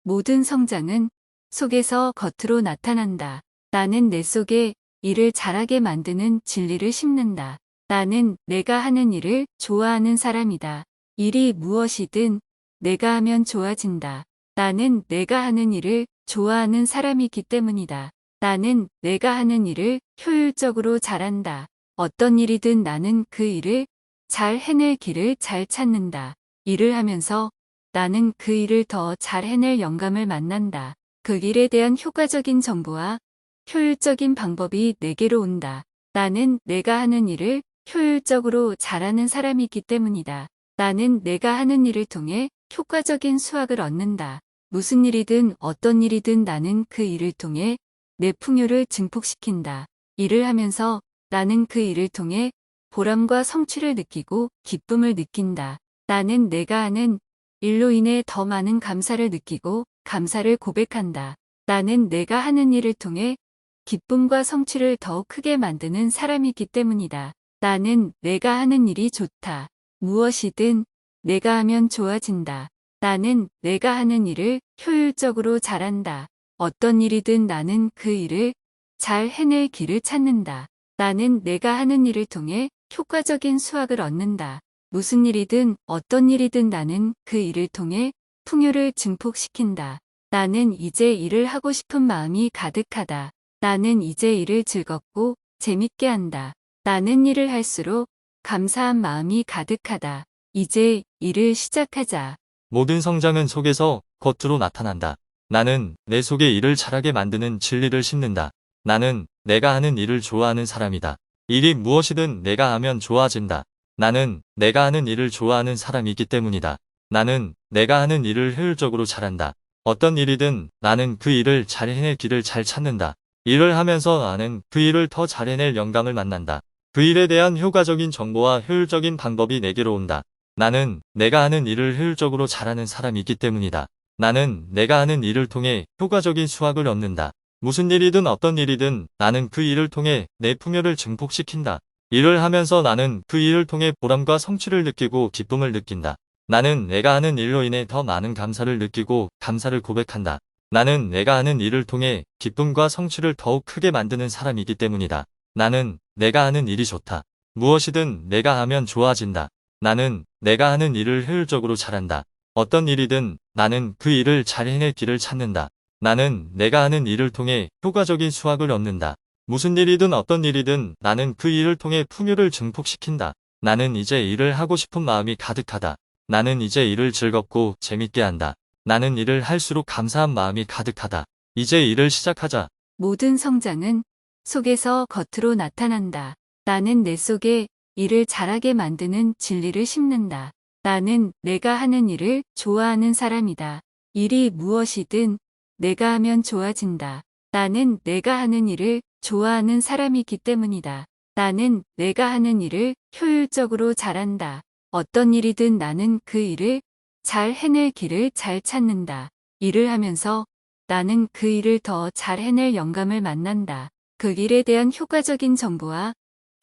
모든 성장은 속에서 겉으로 나타난다. 나는 내 속에 일을 잘하게 만드는 진리를 심는다. 나는 내가 하는 일을 좋아하는 사람이다. 일이 무엇이든 내가 하면 좋아진다. 나는 내가 하는 일을 좋아하는 사람이기 때문이다. 나는 내가 하는 일을 효율적으로 잘한다. 어떤 일이든 나는 그 일을 잘 해낼 길을 잘 찾는다. 일을 하면서 나는 그 일을 더 잘 해낼 영감을 만난다. 그 일에 대한 효과적인 정보와 효율적인 방법이 내게로 온다. 나는 내가 하는 일을 효율적으로 잘하는 사람이기 때문이다. 나는 내가 하는 일을 통해 효과적인 수확을 얻는다. 무슨 일이든 어떤 일이든 나는 그 일을 통해 내 풍요를 증폭시킨다. 일을 하면서 나는 그 일을 통해 보람과 성취를 느끼고 기쁨을 느낀다. 나는 내가 하는 일로 인해 더 많은 감사를 느끼고 감사를 고백한다. 나는 내가 하는 일을 통해 기쁨과 성취를 더욱 크게 만드는 사람이기 때문이다. 나는 내가 하는 일이 좋다. 무엇이든 내가 하면 좋아진다. 나는 내가 하는 일을 효율적으로 잘한다. 어떤 일이든 나는 그 일을 잘 해낼 길을 찾는다. 나는 내가 하는 일을 통해 효과적인 수확을 얻는다. 무슨 일이든 어떤 일이든 나는 그 일을 통해 풍요를 증폭시킨다. 나는 이제 일을 하고 싶은 마음이 가득하다. 나는 이제 일을 즐겁고 재밌게 한다. 나는 일을 할수록 감사한 마음이 가득하다. 이제 일을 시작하자. 모든 성장은 속에서 겉으로 나타난다. 나는 내 속에 일을 잘하게 만드는 진리를 심는다. 나는 내가 하는 일을 좋아하는 사람이다. 일이 무엇이든 내가 하면 좋아진다. 나는 내가 하는 일을 좋아하는 사람이기 때문이다. 나는 내가 하는 일을 효율적으로 잘한다. 어떤 일이든 나는 그 일을 잘 해낼 길을 잘 찾는다. 일을 하면서 나는 그 일을 더 잘 해낼 영감을 만난다. 그 일에 대한 효과적인 정보와 효율적인 방법이 내게로 온다. 나는 내가 하는 일을 효율적으로 잘하는 사람이기 때문이다. 나는 내가 하는 일을 통해 효과적인 수확을 얻는다. 무슨 일이든 어떤 일이든 나는 그 일을 통해 내 풍요를 증폭시킨다. 일을 하면서 나는 그 일을 통해 보람과 성취를 느끼고 기쁨을 느낀다. 나는 내가 하는 일로 인해 더 많은 감사를 느끼고 감사를 고백한다. 나는 내가 하는 일을 통해 기쁨과 성취를 더욱 크게 만드는 사람이기 때문이다. 나는 내가 하는 일이 좋다. 무엇이든 내가 하면 좋아진다. 나는 내가 하는 일을 효율적으로 잘한다. 어떤 일이든 나는 그 일을 잘 해낼 길을 찾는다. 나는 내가 하는 일을 통해 효과적인 수확을 얻는다. 무슨 일이든 어떤 일이든 나는 그 일을 통해 풍요를 증폭시킨다. 나는 이제 일을 하고 싶은 마음이 가득하다. 나는 이제 일을 즐겁고 재밌게 한다. 나는 일을 할수록 감사한 마음이 가득하다. 이제 일을 시작하자. 모든 성장은 속에서 겉으로 나타난다. 나는 내 속에 일을 잘하게 만드는 진리를 심는다. 나는 내가 하는 일을 좋아하는 사람이다. 일이 무엇이든 내가 하면 좋아진다. 나는 내가 하는 일을 좋아하는 사람이기 때문이다. 나는 내가 하는 일을 효율적으로 잘한다. 어떤 일이든 나는 그 일을 잘 해낼 길을 잘 찾는다. 일을 하면서 나는 그 일을 더 잘 해낼 영감을 만난다. 그 일에 대한 효과적인 정보와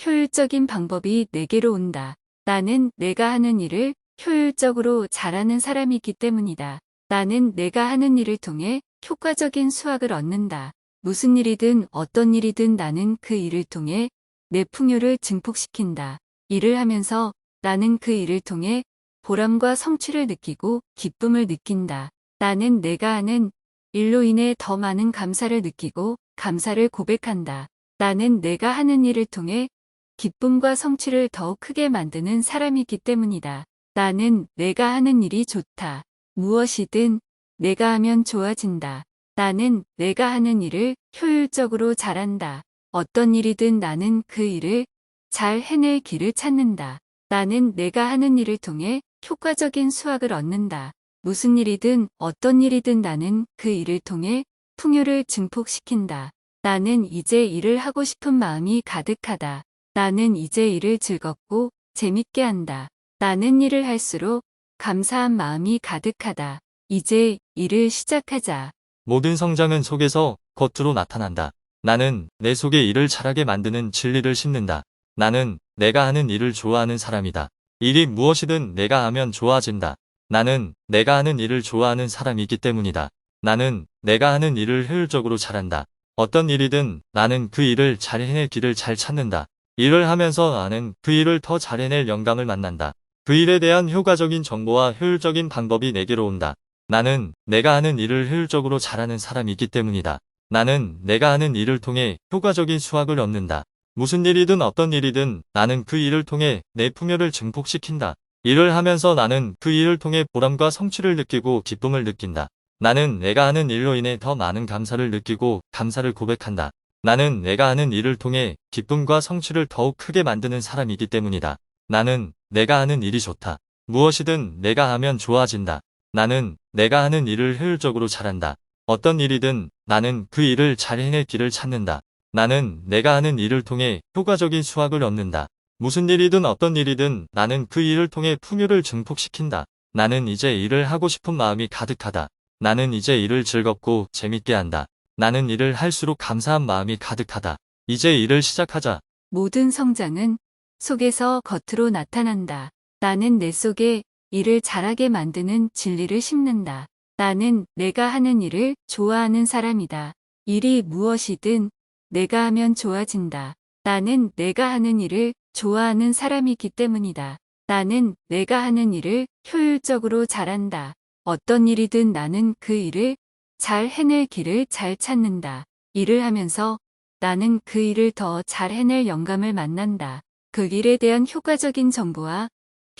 효율적인 방법이 내게로 온다. 나는 내가 하는 일을 효율적으로 잘하는 사람이기 때문이다. 나는 내가 하는 일을 통해 효과적인 수확을 얻는다. 무슨 일이든 어떤 일이든 나는 그 일을 통해 내 풍요를 증폭시킨다. 일을 하면서 나는 그 일을 통해 보람과 성취를 느끼고 기쁨을 느낀다. 나는 내가 하는 일로 인해 더 많은 감사를 느끼고 감사를 고백한다. 나는 내가 하는 일을 통해 기쁨과 성취를 더욱 크게 만드는 사람이기 때문이다. 나는 내가 하는 일이 좋다. 무엇이든 내가 하면 좋아진다. 나는 내가 하는 일을 효율적으로 잘한다. 어떤 일이든 나는 그 일을 잘 해낼 길을 찾는다. 나는 내가 하는 일을 통해 효과적인 수확을 얻는다. 무슨 일이든 어떤 일이든 나는 그 일을 통해 풍요를 증폭시킨다. 나는 이제 일을 하고 싶은 마음이 가득하다. 나는 이제 일을 즐겁고 재밌게 한다. 나는 일을 할수록 감사한 마음이 가득하다. 이제 일을 시작하자. 모든 성장은 속에서 겉으로 나타난다. 나는 내 속에 일을 잘하게 만드는 진리를 심는다. 나는 내가 하는 일을 좋아하는 사람이다. 일이 무엇이든 내가 하면 좋아진다. 나는 내가 하는 일을 좋아하는 사람이기 때문이다. 나는 내가 하는 일을 효율적으로 잘한다. 어떤 일이든 나는 그 일을 잘 해낼 길을 잘 찾는다. 일을 하면서 나는 그 일을 더 잘 해낼 영감을 만난다. 그 일에 대한 효과적인 정보와 효율적인 방법이 내게로 온다. 나는 내가 하는 일을 효율적으로 잘하는 사람이기 때문이다. 나는 내가 하는 일을 통해 효과적인 수확을 얻는다. 무슨 일이든 어떤 일이든 나는 그 일을 통해 내 풍요를 증폭시킨다. 일을 하면서 나는 그 일을 통해 보람과 성취를 느끼고 기쁨을 느낀다. 나는 내가 하는 일로 인해 더 많은 감사를 느끼고 감사를 고백한다. 나는 내가 하는 일을 통해 기쁨과 성취를 더욱 크게 만드는 사람이기 때문이다. 나는 내가 하는 일이 좋다. 무엇이든 내가 하면 좋아진다. 나는 내가 하는 일을 효율적으로 잘한다. 어떤 일이든 나는 그 일을 잘 해낼 길을 찾는다. 나는 내가 하는 일을 통해 효과적인 수확을 얻는다. 무슨 일이든 어떤 일이든 나는 그 일을 통해 풍요를 증폭시킨다. 나는 이제 일을 하고 싶은 마음이 가득하다. 나는 이제 일을 즐겁고 재밌게 한다. 나는 일을 할수록 감사한 마음이 가득하다. 이제 일을 시작하자. 모든 성장은 속에서 겉으로 나타난다. 나는 내 속에 일을 잘하게 만드는 진리를 심는다. 나는 내가 하는 일을 좋아하는 사람이다. 일이 무엇이든 내가 하면 좋아진다. 나는 내가 하는 일을 좋아하는 사람이기 때문이다. 나는 내가 하는 일을 효율적으로 잘한다. 어떤 일이든 나는 그 일을 잘 해낼 길을 잘 찾는다. 일을 하면서 나는 그 일을 더 잘 해낼 영감을 만난다. 그 일에 대한 효과적인 정보와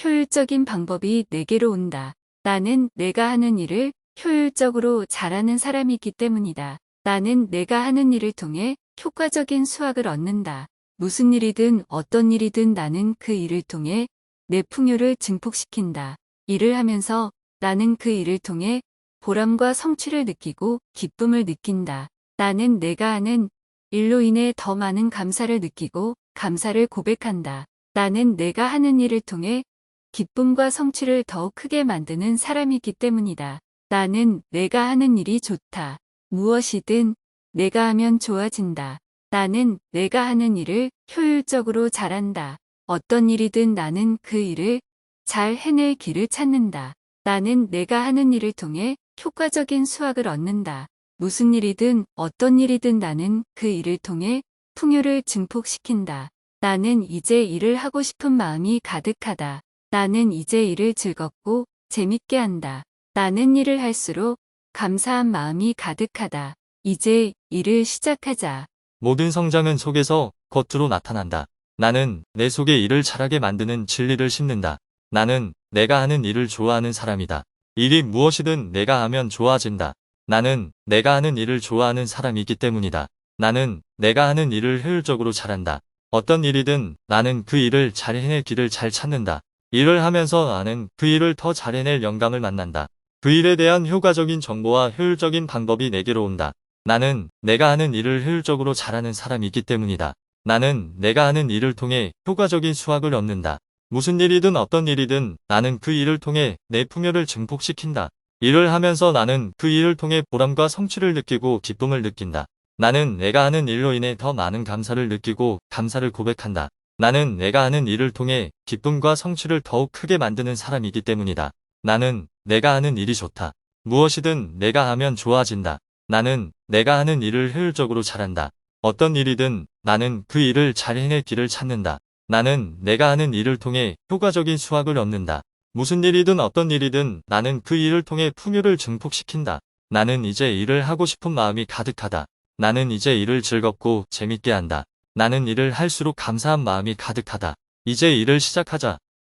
효율적인 방법이 내게로 온다. 나는 내가 하는 일을 효율적으로 잘하는 사람이기 때문이다. 나는 내가 하는 일을 통해 효과적인 수확을 얻는다. 무슨 일이든 어떤 일이든 나는 그 일을 통해 내 풍요를 증폭시킨다. 일을 하면서 나는 그 일을 통해 보람과 성취를 느끼고 기쁨을 느낀다. 나는 내가 하는 일로 인해 더 많은 감사를 느끼고 감사를 고백한다. 나는 내가 하는 일을 통해 기쁨과 성취를 더욱 크게 만드는 사람이기 때문이다. 나는 내가 하는 일이 좋다. 무엇이든 내가 하면 좋아진다. 나는 내가 하는 일을 효율적으로 잘한다. 어떤 일이든 나는 그 일을 잘 해낼 길을 찾는다. 나는 내가 하는 일을 통해 효과적인 수확을 얻는다. 무슨 일이든 어떤 일이든 나는 그 일을 통해 풍요를 증폭시킨다. 나는 이제 일을 하고 싶은 마음이 가득하다. 나는 이제 일을 즐겁고 재밌게 한다. 나는 일을 할수록 감사한 마음이 가득하다. 이제 일을 시작하자. 모든 성장은 속에서 겉으로 나타난다. 나는 내 속에 일을 잘하게 만드는 진리를 심는다. 나는 내가 하는 일을 좋아하는 사람이다. 일이 무엇이든 내가 하면 좋아진다. 나는 내가 하는 일을 좋아하는 사람이기 때문이다. 나는 내가 하는 일을 효율적으로 잘한다. 어떤 일이든 나는 그 일을 잘 해낼 길을 잘 찾는다. 일을 하면서 나는 그 일을 더 잘 해낼 영감을 만난다. 그 일에 대한 효과적인 정보와 효율적인 방법이 내게로 온다. 나는 내가 하는 일을 효율적으로 잘하는 사람이기 때문이다. 나는 내가 하는 일을 통해 효과적인 수확을 얻는다. 무슨 일이든 어떤 일이든 나는 그 일을 통해 내 풍요를 증폭시킨다. 일을 하면서 나는 그 일을 통해 보람과 성취를 느끼고 기쁨을 느낀다. 나는 내가 하는 일로 인해 더 많은 감사를 느끼고 감사를 고백한다. 나는 내가 하는 일을 통해 기쁨과 성취를 더욱 크게 만드는 사람이기 때문이다. 나는 내가 하는 일이 좋다. 무엇이든 내가 하면 좋아진다. 나는 내가 하는 일을 효율적으로 잘한다. 어떤 일이든 나는 그 일을 잘 해낼 길을 찾는다. 나는 내가 하는 일을 통해 효과적인 수확을 얻는다. 무슨 일이든 어떤 일이든 나는 그 일을 통해 풍요를 증폭시킨다. 나는 이제 일을 하고 싶은 마음이 가득하다. 나는 이제 일을 즐겁고 재밌게 한다. 나는 일을 할수록 감사한 마음이 가득하다. 이제 일을 시작하자.